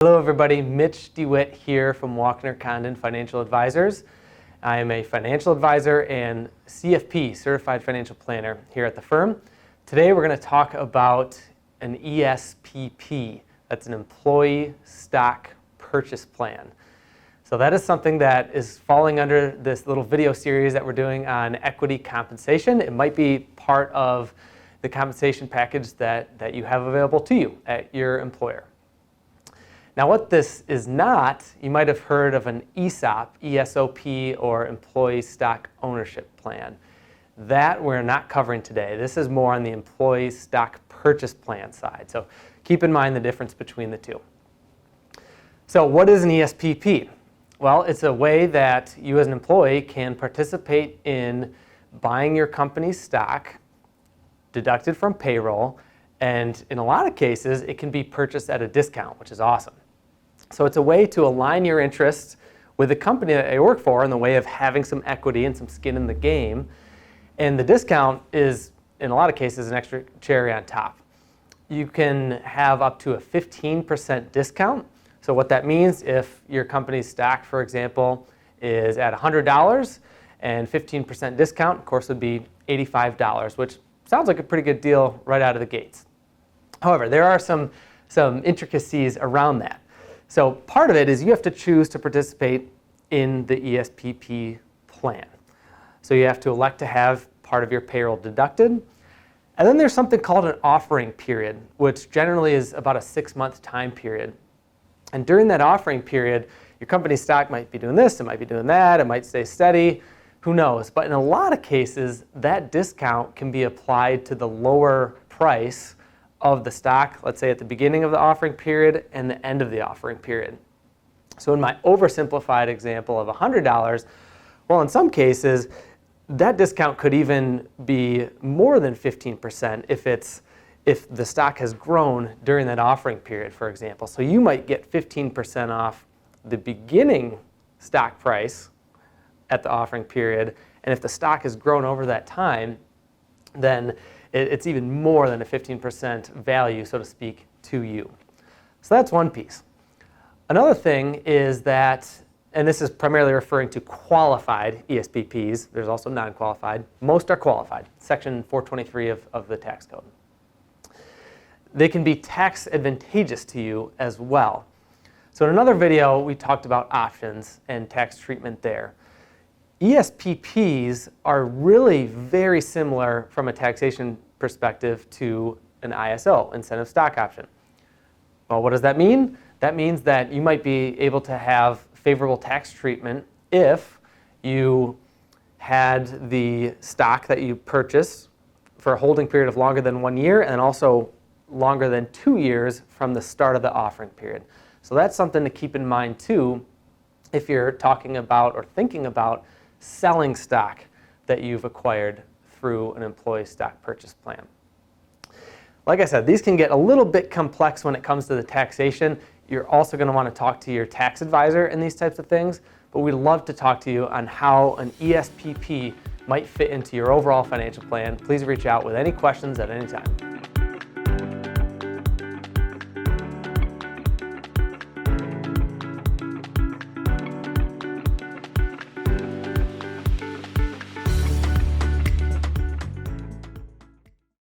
Hello everybody, Mitch DeWitt here from Walkner, Condon Financial Advisors. I am a financial advisor and CFP, Certified Financial Planner here at the firm. Today we're going to talk about an ESPP, that's an Employee Stock Purchase Plan. So that is something that is falling under this little video series that we're doing on equity compensation. It might be part of the compensation package that you have available to you at your employer. Now what this is not, you might have heard of an ESOP, ESOP, or Employee Stock Ownership Plan. That we're not covering today. This is more on the Employee Stock Purchase Plan side. So keep in mind the difference between the two. So what is an ESPP? Well, it's a way that you as an employee can participate in buying your company's stock, deducted from payroll, and in a lot of cases, it can be purchased at a discount, which is awesome. So it's a way to align your interests with the company that you work for in the way of having some equity and some skin in the game. And the discount is, in a lot of cases, an extra cherry on top. You can have up to a 15% discount. So what that means, if your company's stock, for example, is at $100 and 15% discount, of course, would be $85, which sounds like a pretty good deal right out of the gates. However, there are some intricacies around that. So part of it is you have to choose to participate in the ESPP plan. So you have to elect to have part of your payroll deducted. And then there's something called an offering period, which generally is about a 6-month time period. And during that offering period, your company's stock might be doing this, it might be doing that, it might stay steady, who knows. But in a lot of cases, that discount can be applied to the lower price of the stock, let's say at the beginning of the offering period and the end of the offering period. So in my oversimplified example of $100, well, in some cases, that discount could even be more than 15% if the stock has grown during that offering period, for example. So you might get 15% off the beginning stock price at the offering period, and if the stock has grown over that time, then it's even more than a 15% value, so to speak, to you. So that's one piece. Another thing is that, and this is primarily referring to qualified ESPPs, there's also non-qualified, most are qualified, Section 423 of the tax code. They can be tax advantageous to you as well. So in another video, we talked about options and tax treatment there. ESPPs are really very similar from a taxation perspective to an ISO, incentive stock option. Well, what does that mean? That means that you might be able to have favorable tax treatment if you had the stock that you purchase for a holding period of longer than 1 year and also longer than 2 years from the start of the offering period. So that's something to keep in mind too if you're talking about or thinking about selling stock that you've acquired through an employee stock purchase plan. Like I said, these can get a little bit complex when it comes to the taxation. You're also going to want to talk to your tax advisor in these types of things, but we'd love to talk to you on how an ESPP might fit into your overall financial plan. Please reach out with any questions at any time.